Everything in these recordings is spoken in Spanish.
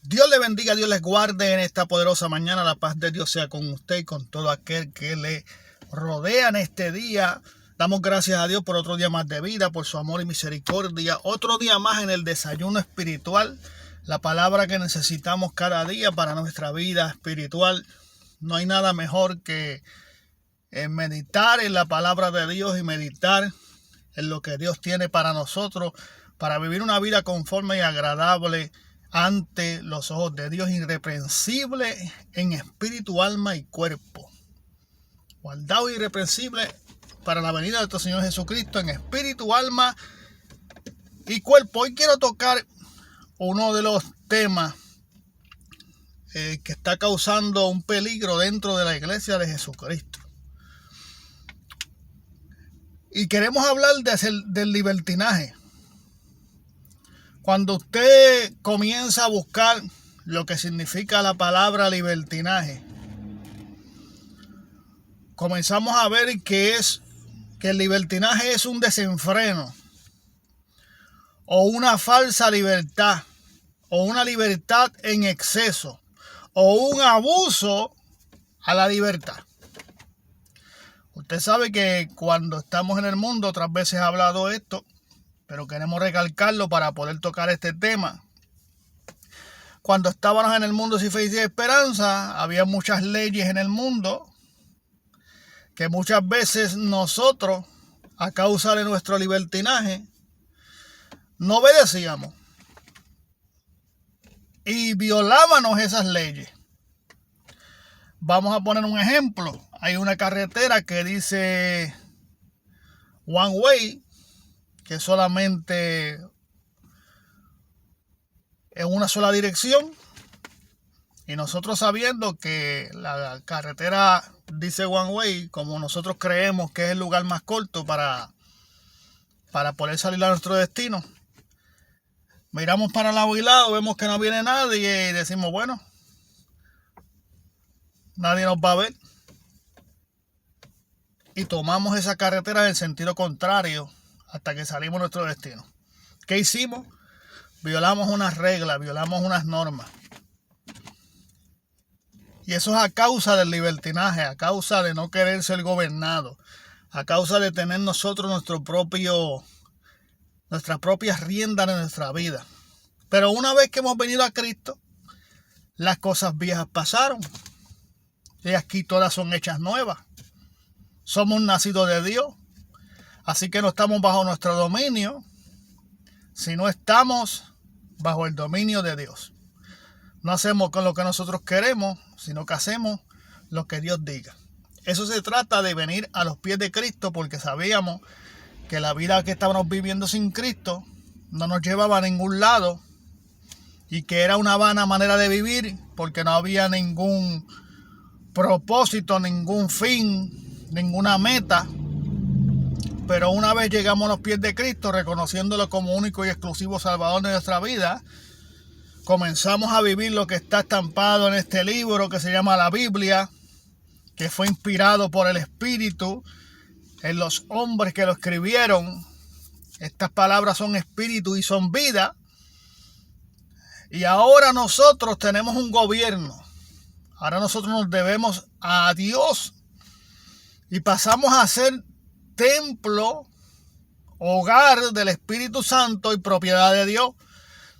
Dios le bendiga, Dios les guarde en esta poderosa mañana. La paz de Dios sea con usted y con todo aquel que le rodea en este día. Damos gracias a Dios por otro día más de vida, por su amor y misericordia. Otro día más en el desayuno espiritual. La palabra que necesitamos cada día para nuestra vida espiritual. No hay nada mejor que meditar en la palabra de Dios y meditar en lo que Dios tiene para nosotros, para vivir una vida conforme y agradable ante los ojos de Dios, irreprensible en espíritu, alma y cuerpo. Guardado e irreprensible para la venida de nuestro Señor Jesucristo en espíritu, alma y cuerpo. Hoy quiero tocar uno de los temas que está causando un peligro dentro de la iglesia de Jesucristo. Y queremos hablar del libertinaje. Cuando usted comienza a buscar lo que significa la palabra libertinaje, comenzamos a ver que el libertinaje es un desenfreno, o una falsa libertad, o una libertad en exceso, o un abuso a la libertad. Usted sabe que cuando estamos en el mundo, otras veces he hablado esto, pero queremos recalcarlo para poder tocar este tema. Cuando estábamos en el mundo sin fe y sin esperanza, había muchas leyes en el mundo que muchas veces nosotros, a causa de nuestro libertinaje, no obedecíamos y violábamos esas leyes. Vamos a poner un ejemplo. Hay una carretera que dice one way, que solamente en una sola dirección, y nosotros sabiendo que la carretera dice one way, como nosotros creemos que es el lugar más corto para poder salir a nuestro destino, miramos para lado y lado, vemos que no viene nadie y decimos, bueno, nadie nos va a ver, y tomamos esa carretera en el sentido contrario hasta que salimos a nuestro destino. ¿Qué hicimos? Violamos unas reglas, violamos unas normas. Y eso es a causa del libertinaje, a causa de no querer ser gobernado, a causa de tener nosotros nuestras propias riendas de nuestra vida. Pero una vez que hemos venido a Cristo, las cosas viejas pasaron. Y aquí todas son hechas nuevas. Somos nacidos de Dios. Así que no estamos bajo nuestro dominio, sino estamos bajo el dominio de Dios. No hacemos con lo que nosotros queremos, sino que hacemos lo que Dios diga. Eso se trata de venir a los pies de Cristo, porque sabíamos que la vida que estábamos viviendo sin Cristo no nos llevaba a ningún lado y que era una vana manera de vivir, porque no había ningún propósito, ningún fin, ninguna meta. Pero una vez llegamos a los pies de Cristo, reconociéndolo como único y exclusivo Salvador de nuestra vida, comenzamos a vivir lo que está estampado en este libro que se llama la Biblia, que fue inspirado por el Espíritu en los hombres que lo escribieron. Estas palabras son espíritu y son vida. Y ahora nosotros tenemos un gobierno. Ahora nosotros nos debemos a Dios y pasamos a ser templo, hogar del Espíritu Santo y propiedad de Dios.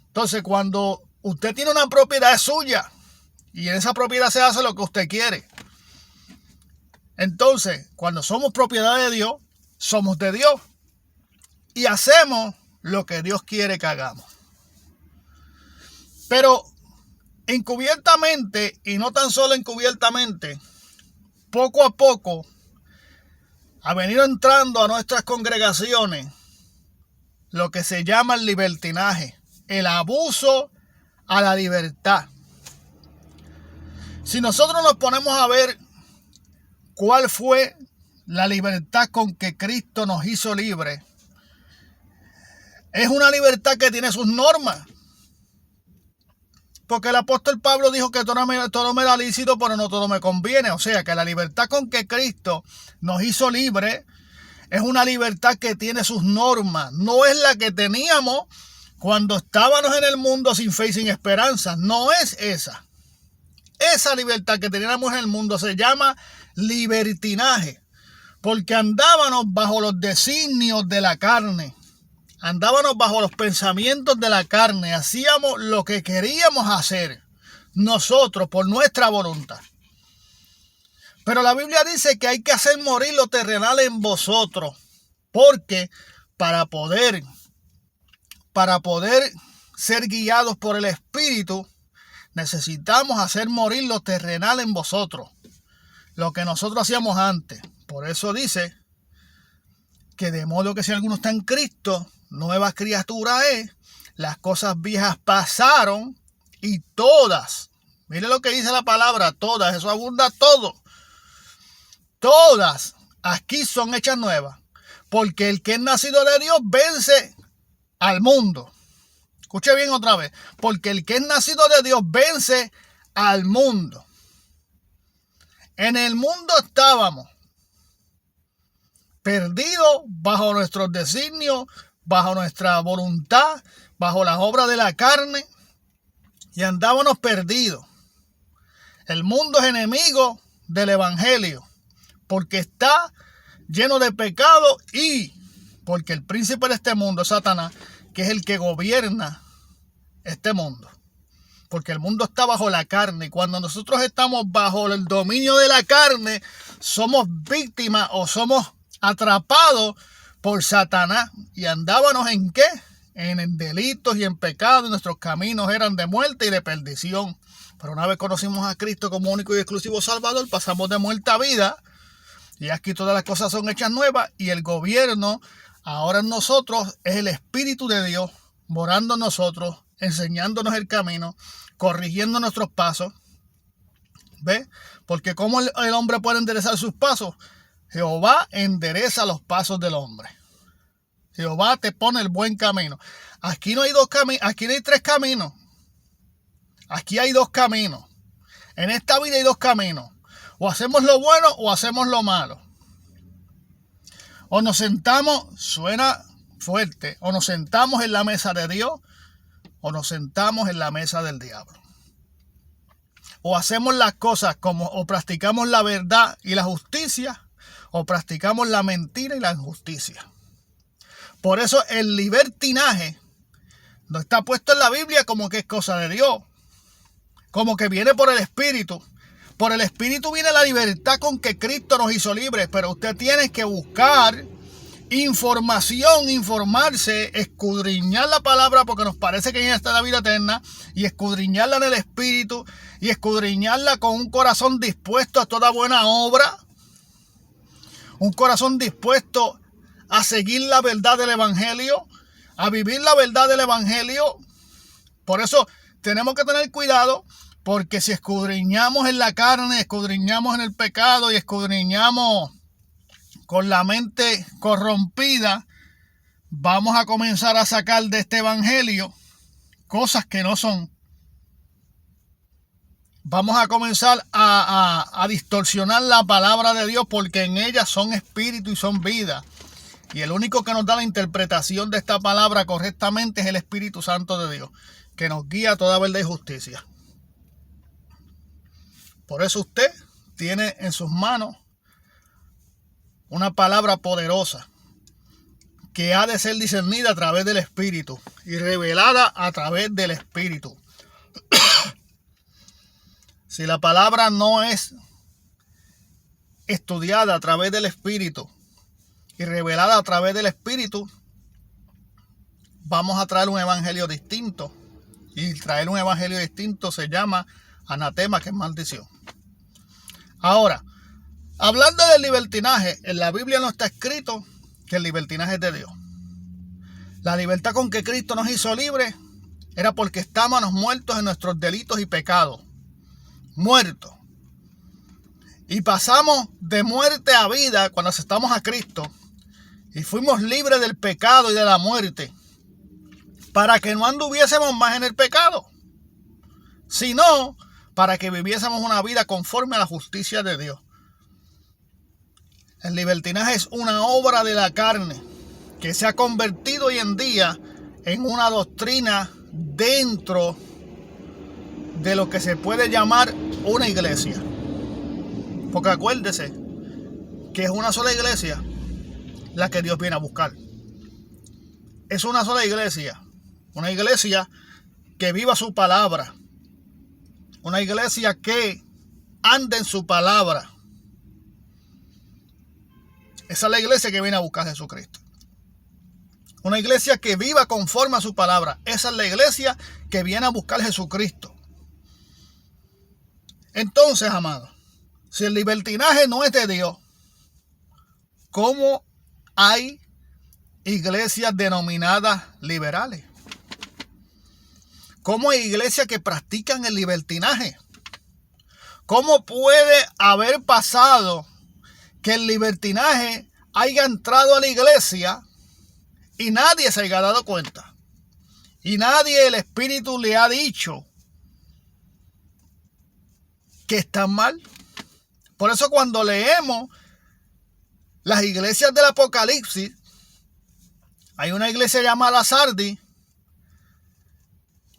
Entonces, cuando usted tiene una propiedad, es suya, y en esa propiedad se hace lo que usted quiere. Entonces, cuando somos propiedad de Dios, somos de Dios y hacemos lo que Dios quiere que hagamos. Pero encubiertamente, y no tan solo encubiertamente, poco a poco ha venido entrando a nuestras congregaciones lo que se llama el libertinaje, el abuso a la libertad. Si nosotros nos ponemos a ver cuál fue la libertad con que Cristo nos hizo libres, es una libertad que tiene sus normas. Porque el apóstol Pablo dijo que todo me da lícito, pero no todo me conviene. O sea que la libertad con que Cristo nos hizo libres es una libertad que tiene sus normas. No es la que teníamos cuando estábamos en el mundo sin fe y sin esperanza. No es esa. Esa libertad que teníamos en el mundo se llama libertinaje, porque andábamos bajo los designios de la carne. Andábamos bajo los pensamientos de la carne. Hacíamos lo que queríamos hacer nosotros por nuestra voluntad. Pero la Biblia dice que hay que hacer morir lo terrenal en vosotros. Porque para poder ser guiados por el Espíritu, necesitamos hacer morir lo terrenal en vosotros. Lo que nosotros hacíamos antes. Por eso dice que de modo que si alguno está en Cristo, nueva criatura es. Las cosas viejas pasaron y todas. Mire lo que dice la palabra, todas. Eso abunda todo. Todas aquí son hechas nuevas. Porque el que es nacido de Dios vence al mundo. Escuche bien otra vez. Porque el que es nacido de Dios vence al mundo. En el mundo estábamos perdidos bajo nuestros designios, bajo nuestra voluntad, bajo las obras de la carne. Y andábamos perdidos. El mundo es enemigo del evangelio. Porque está lleno de pecado y porque el príncipe de este mundo es Satanás, que es el que gobierna este mundo. Porque el mundo está bajo la carne y cuando nosotros estamos bajo el dominio de la carne, somos víctimas o somos atrapados por Satanás. Y andábamos ¿en qué? En delitos y en pecado. Nuestros caminos eran de muerte y de perdición. Pero una vez conocimos a Cristo como único y exclusivo Salvador, pasamos de muerte a vida. Y aquí todas las cosas son hechas nuevas y el gobierno ahora en nosotros es el Espíritu de Dios, morando en nosotros, enseñándonos el camino, corrigiendo nuestros pasos. ¿Ve? Porque ¿cómo el hombre puede enderezar sus pasos? Jehová endereza los pasos del hombre. Jehová te pone el buen camino. Aquí no hay dos caminos, aquí no hay tres caminos. Aquí hay dos caminos. En esta vida hay dos caminos. O hacemos lo bueno o hacemos lo malo. O nos sentamos, suena fuerte, o nos sentamos en la mesa de Dios o nos sentamos en la mesa del diablo. O hacemos las cosas como, o practicamos la verdad y la justicia, o practicamos la mentira y la injusticia. Por eso el libertinaje no está puesto en la Biblia como que es cosa de Dios, como que viene por el Espíritu. Por el Espíritu viene la libertad con que Cristo nos hizo libres, pero usted tiene que buscar información, informarse, escudriñar la palabra porque nos parece que ya está la vida eterna y escudriñarla en el Espíritu y escudriñarla con un corazón dispuesto a toda buena obra, un corazón dispuesto a seguir la verdad del Evangelio, a vivir la verdad del Evangelio. Por eso tenemos que tener cuidado. Porque si escudriñamos en la carne, escudriñamos en el pecado y escudriñamos con la mente corrompida, vamos a comenzar a sacar de este evangelio cosas que no son. Vamos a comenzar a distorsionar la palabra de Dios porque en ella son espíritu y son vida. Y el único que nos da la interpretación de esta palabra correctamente es el Espíritu Santo de Dios, que nos guía a toda verdad y justicia. Por eso usted tiene en sus manos una palabra poderosa que ha de ser discernida a través del Espíritu y revelada a través del Espíritu. Si la palabra no es estudiada a través del Espíritu y revelada a través del Espíritu, vamos a traer un evangelio distinto. Y traer un evangelio distinto se llama anatema, que es maldición. Ahora, hablando del libertinaje, en la Biblia no está escrito que el libertinaje es de Dios. La libertad con que Cristo nos hizo libres era porque estábamos muertos en nuestros delitos y pecados. Muertos. Y pasamos de muerte a vida cuando aceptamos a Cristo. Y fuimos libres del pecado y de la muerte. Para que no anduviésemos más en el pecado. Sino para que viviésemos una vida conforme a la justicia de Dios. El libertinaje es una obra de la carne que se ha convertido hoy en día en una doctrina dentro de lo que se puede llamar una iglesia. Porque acuérdese que es una sola iglesia la que Dios viene a buscar. Es una sola iglesia. Una iglesia que viva su palabra. Una iglesia que ande en su palabra. Esa es la iglesia que viene a buscar a Jesucristo. Una iglesia que viva conforme a su palabra. Esa es la iglesia que viene a buscar a Jesucristo. Entonces, amados, si el libertinaje no es de Dios, ¿cómo hay iglesias denominadas liberales? ¿Cómo hay iglesias que practican el libertinaje? ¿Cómo puede haber pasado que el libertinaje haya entrado a la iglesia y nadie se haya dado cuenta? Y nadie, el Espíritu le ha dicho que están mal. Por eso cuando leemos las iglesias del Apocalipsis, hay una iglesia llamada Sardis,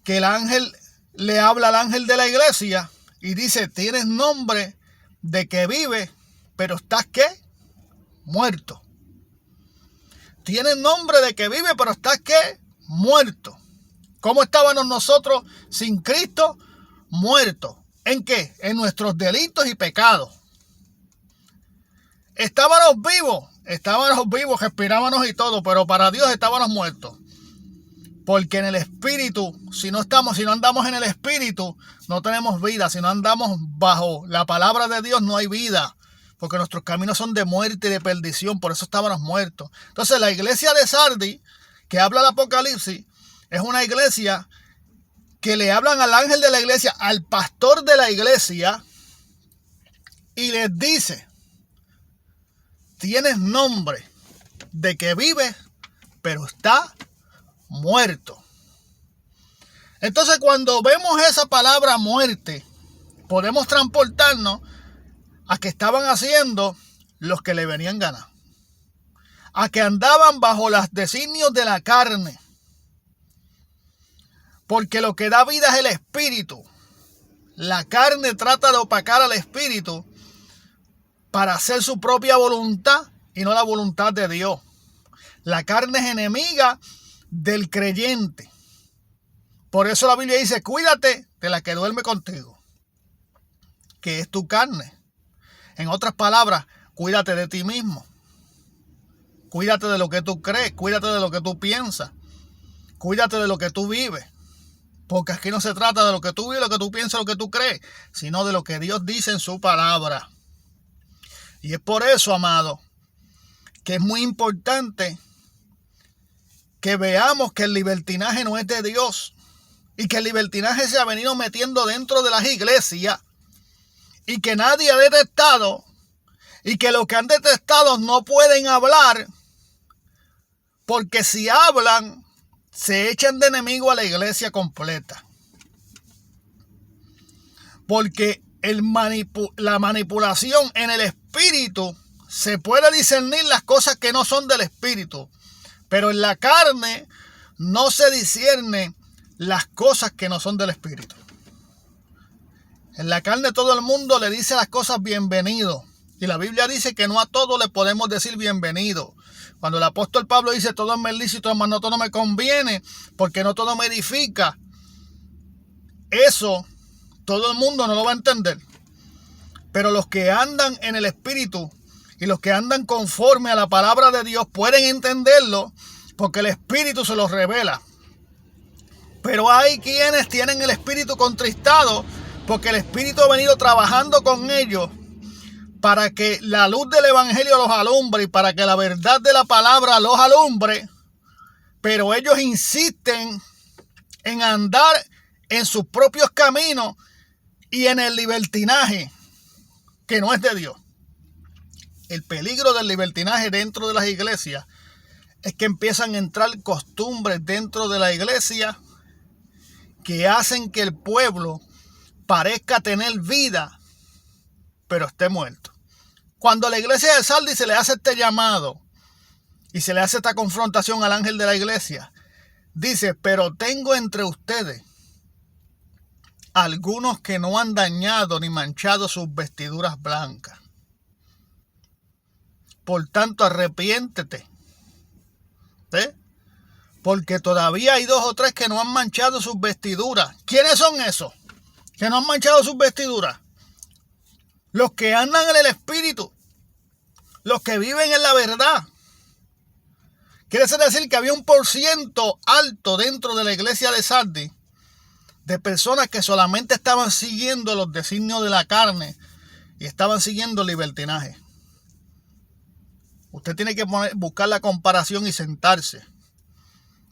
que el ángel le habla al ángel de la iglesia y dice: tienes nombre de que vive, pero estás ¿qué? Muerto. Tienes nombre de que vive, pero estás ¿qué? Muerto. ¿Cómo estábamos nosotros sin Cristo? Muertos. ¿En qué? En nuestros delitos y pecados. Estábamos vivos, respirábamos y todo, pero para Dios estábamos muertos. Porque en el Espíritu, si no andamos en el Espíritu, no tenemos vida. Si no andamos bajo la palabra de Dios, no hay vida. Porque nuestros caminos son de muerte y de perdición, por eso estábamos muertos. Entonces la iglesia de Sardis, que habla el Apocalipsis, es una iglesia que le hablan al ángel de la iglesia, al pastor de la iglesia, y les dice: tienes nombre de que vive, pero está muerto. Entonces, cuando vemos esa palabra muerte, podemos transportarnos a que estaban haciendo los que le venían ganas, a que andaban bajo los designios de la carne. Porque lo que da vida es el Espíritu. La carne trata de opacar al Espíritu para hacer su propia voluntad y no la voluntad de Dios. La carne es enemiga del creyente. Por eso la Biblia dice: cuídate de la que duerme contigo, que es tu carne. En otras palabras, cuídate de ti mismo. Cuídate de lo que tú crees, cuídate de lo que tú piensas, cuídate de lo que tú vives. Porque aquí no se trata de lo que tú vives, lo que tú piensas, lo que tú crees, sino de lo que Dios dice en su palabra. Y es por eso, amado, que es muy importante que veamos que el libertinaje no es de Dios y que el libertinaje se ha venido metiendo dentro de las iglesias y que nadie ha detectado y que los que han detectado no pueden hablar, porque si hablan se echan de enemigo a la iglesia completa. Porque la manipulación en el espíritu se puede discernir las cosas que no son del espíritu, pero en la carne no se discierne las cosas que no son del espíritu. En la carne todo el mundo le dice las cosas bienvenido, y la Biblia dice que no a todos le podemos decir bienvenido. Cuando el apóstol Pablo dice: todo me es lícito, mas no todo me conviene, porque no todo me edifica, eso todo el mundo no lo va a entender. Pero los que andan en el Espíritu y los que andan conforme a la palabra de Dios pueden entenderlo, porque el Espíritu se los revela. Pero hay quienes tienen el Espíritu contristado, porque el Espíritu ha venido trabajando con ellos para que la luz del Evangelio los alumbre y para que la verdad de la palabra los alumbre. Pero ellos insisten en andar en sus propios caminos y en el libertinaje, que no es de Dios. El peligro del libertinaje dentro de las iglesias es que empiezan a entrar costumbres dentro de la iglesia que hacen que el pueblo parezca tener vida, pero esté muerto. Cuando a la iglesia de Sardis se le hace este llamado y se le hace esta confrontación al ángel de la iglesia, Dice, pero tengo entre ustedes algunos que no han dañado ni manchado sus vestiduras blancas. Por tanto, arrepiéntete. ¿Sí? Porque todavía hay 2 o 3 que no han manchado sus vestiduras. ¿Quiénes son esos que no han manchado sus vestiduras? Los que andan en el Espíritu. Los que viven en la verdad. Quiere decir que había un % alto dentro de la iglesia de Sardis de personas que solamente estaban siguiendo los designios de la carne y estaban siguiendo el libertinaje. Usted tiene que buscar la comparación y sentarse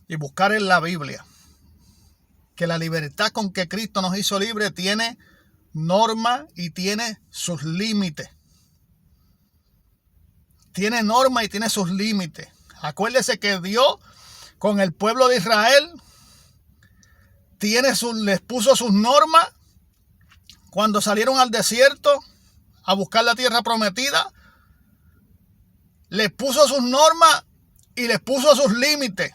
y buscar en la Biblia que la libertad con que Cristo nos hizo libre tiene norma y tiene sus límites. Tiene norma y tiene sus límites. Acuérdese que Dios con el pueblo de Israel les puso sus normas cuando salieron al desierto a buscar la tierra prometida. Les puso sus normas y les puso sus límites.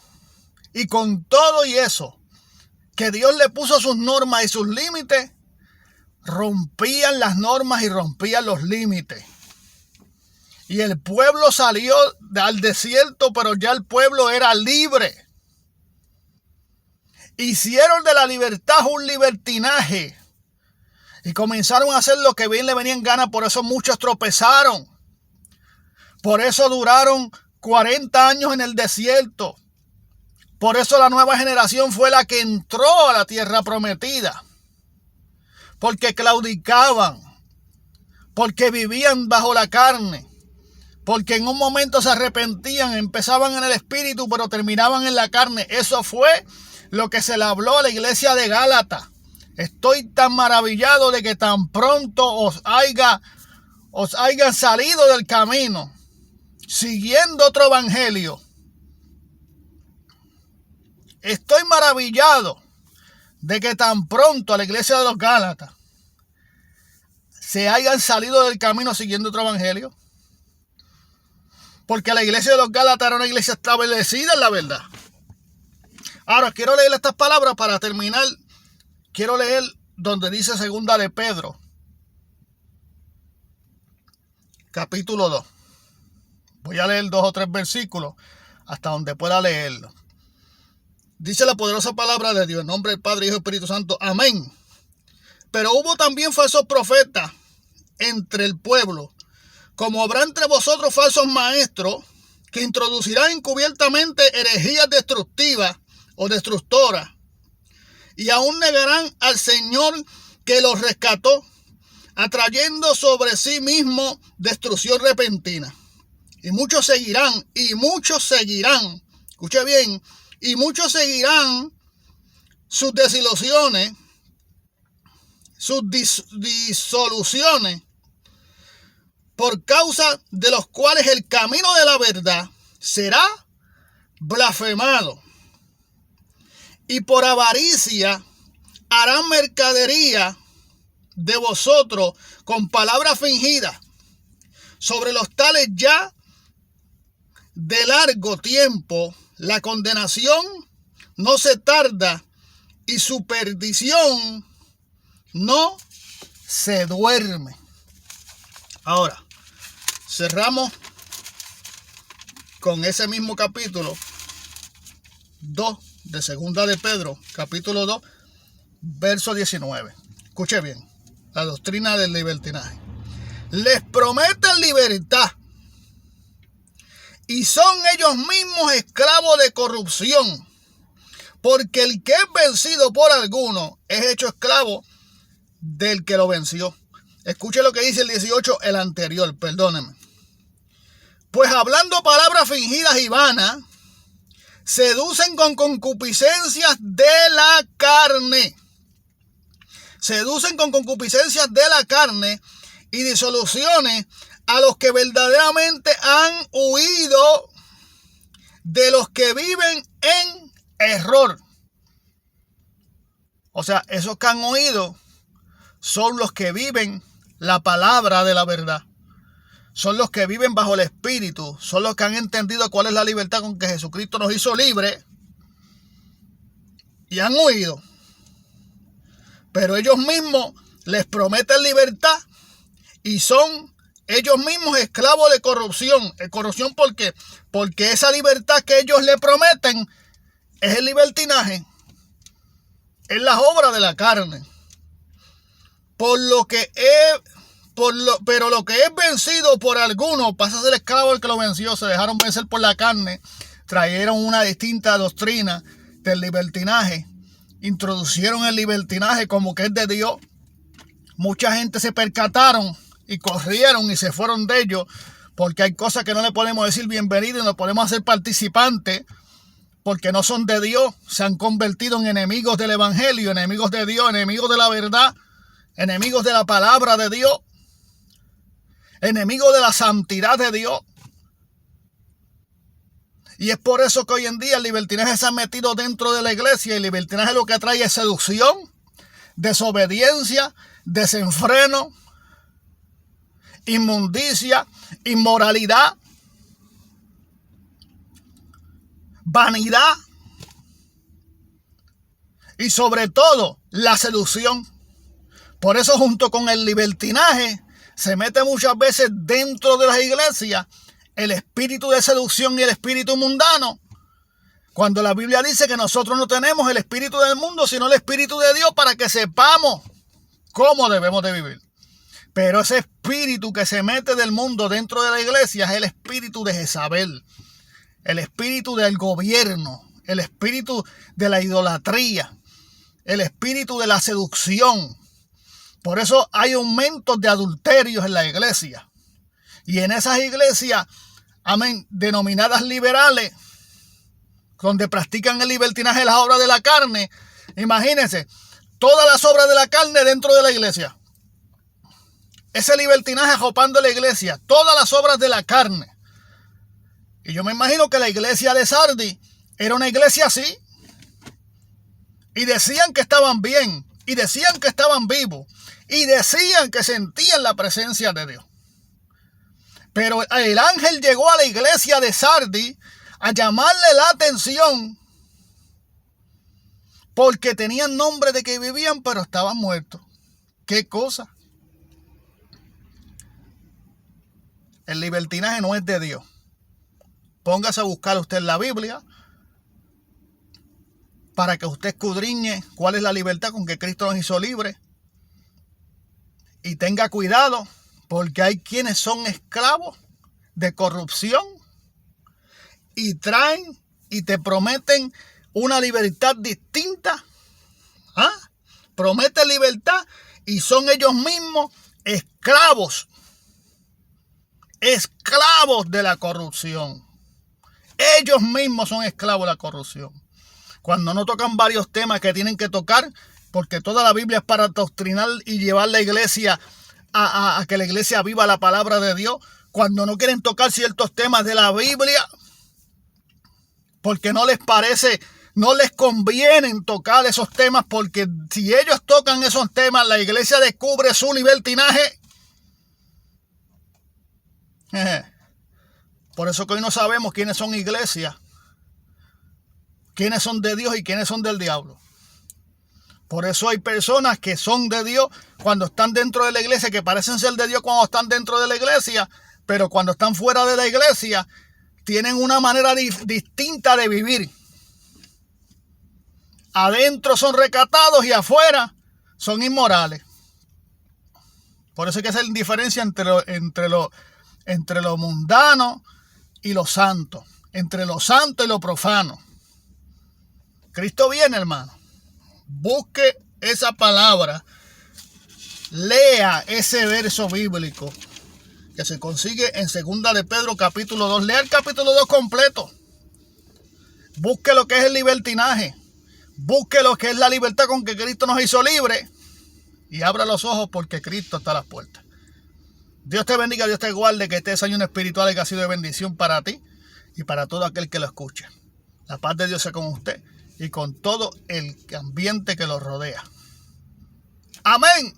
Y con todo y eso, que Dios le puso sus normas y sus límites, rompían las normas y rompían los límites. Y el pueblo salió al desierto, pero ya el pueblo era libre. Hicieron de la libertad un libertinaje. Y comenzaron a hacer lo que bien le venía en gana. Por eso muchos tropezaron. Por eso duraron 40 años en el desierto. Por eso la nueva generación fue la que entró a la tierra prometida. Porque claudicaban. Porque vivían bajo la carne. Porque en un momento se arrepentían, empezaban en el espíritu, pero terminaban en la carne. Eso fue lo que se le habló a la iglesia de Gálatas. Estoy tan maravillado de que tan pronto os hayan salido del camino, siguiendo otro evangelio. Estoy maravillado de que tan pronto a la iglesia de los Gálatas se hayan salido del camino siguiendo otro evangelio. Porque la iglesia de los Gálatas era una iglesia establecida en la verdad. Ahora, quiero leer estas palabras para terminar. Quiero leer donde dice 2 de Pedro, capítulo 2. Voy a leer 2 o 3 versículos hasta donde pueda leerlo. Dice la poderosa palabra de Dios, en nombre del Padre, Hijo y Espíritu Santo. Amén. Pero hubo también falsos profetas entre el pueblo, como habrá entre vosotros falsos maestros, que introducirán encubiertamente herejías destructivas o destructoras, y aún negarán al Señor que los rescató, atrayendo sobre sí mismo destrucción repentina. Y muchos seguirán, escuche bien, y muchos seguirán sus desilusiones, sus disoluciones, por causa de los cuales el camino de la verdad será blasfemado. Y por avaricia harán mercadería de vosotros con palabras fingidas. Sobre los tales ya de largo tiempo la condenación no se tarda y su perdición no se duerme. Ahora, cerramos con ese mismo capítulo 2 de 2 de Pedro, capítulo 2, verso 19. Escuche bien, la doctrina del libertinaje. Les prometen libertad y son ellos mismos esclavos de corrupción, porque el que es vencido por alguno es hecho esclavo del que lo venció. Escuche lo que dice el 18, el anterior, perdónenme. Pues hablando palabras fingidas y vanas, seducen con concupiscencias de la carne. Seducen con concupiscencias de la carne y disoluciones a los que verdaderamente han huido de los que viven en error. O sea, esos que han huido son los que viven la palabra de la verdad. Son los que viven bajo el Espíritu. Son los que han entendido cuál es la libertad con que Jesucristo nos hizo libres. y han huido. Pero ellos mismos les prometen libertad y son ellos mismos esclavos de corrupción. ¿Corrupción por qué? Porque esa libertad que ellos le prometen es el libertinaje, es la obra de la carne. Pero lo que es vencido por algunos pasa a ser esclavo del que lo venció. Se dejaron vencer por la carne, trajeron una distinta doctrina del libertinaje, introducieron el libertinaje como que es de Dios. Mucha gente se percataron y corrieron y se fueron de ellos, porque hay cosas que no le podemos decir bienvenido y no podemos hacer participantes, porque no son de Dios. Se han convertido en enemigos del evangelio, enemigos de Dios, enemigos de la verdad, enemigos de la palabra de Dios, enemigos de la santidad de Dios. Y es por eso que hoy en día el libertinaje se ha metido dentro de la iglesia, y el libertinaje lo que trae es seducción, desobediencia, desenfreno, inmundicia, inmoralidad, vanidad y sobre todo la seducción. Por eso, junto con el libertinaje, se mete muchas veces dentro de las iglesias el espíritu de seducción y el espíritu mundano, cuando la Biblia dice que nosotros no tenemos el espíritu del mundo, sino el espíritu de Dios, para que sepamos cómo debemos de vivir. Pero ese espíritu que se mete del mundo dentro de la iglesia es el espíritu de Jezabel, el espíritu del gobierno, el espíritu de la idolatría, el espíritu de la seducción. Por eso hay aumentos de adulterios en la iglesia. Y en esas iglesias, amén, denominadas liberales, donde practican el libertinaje, las obras de la carne, imagínense, todas las obras de la carne dentro de la iglesia. Ese libertinaje arropando la iglesia, todas las obras de la carne. Y yo me imagino que la iglesia de Sardis era una iglesia así. Y decían que estaban bien, y decían que estaban vivos, y decían que sentían la presencia de Dios. Pero el ángel llegó a la iglesia de Sardis a llamarle la atención, porque tenían nombre de que vivían, pero estaban muertos. ¿Qué cosa? El libertinaje no es de Dios. Póngase a buscar usted en la Biblia para que usted escudriñe cuál es la libertad con que Cristo nos hizo libres. Y tenga cuidado, porque hay quienes son esclavos de corrupción y traen y te prometen una libertad distinta. Prometen libertad y son ellos mismos esclavos de la corrupción. Ellos mismos son esclavos de la corrupción. Cuando no tocan varios temas que tienen que tocar, porque toda la Biblia es para doctrinar y llevar la iglesia a que la iglesia viva la palabra de Dios. Cuando no quieren tocar ciertos temas de la Biblia, porque no les parece, no les conviene tocar esos temas, porque si ellos tocan esos temas, la iglesia descubre su libertinaje. Por eso que hoy no sabemos quiénes son iglesias, quiénes son de Dios y quiénes son del diablo. Por eso hay personas que son de Dios cuando están dentro de la iglesia, que parecen ser de Dios cuando están dentro de la iglesia, pero cuando están fuera de la iglesia tienen una manera distinta de vivir. Adentro son recatados y afuera son inmorales. Por eso hay que hacer diferencia entre lo mundano y lo santo, entre lo santo y lo profano. Cristo viene, hermano. Busque esa palabra, lea ese verso bíblico que se consigue en 2 de Pedro capítulo 2. Lea el capítulo 2 completo. Busque lo que es el libertinaje. Busque lo que es la libertad con que Cristo nos hizo libres. Y abra los ojos, porque Cristo está a las puertas. Dios te bendiga, Dios te guarde, que este desayuno espiritual haya sido de bendición para ti y para todo aquel que lo escuche. La paz de Dios sea con usted y con todo el ambiente que lo rodea. Amén.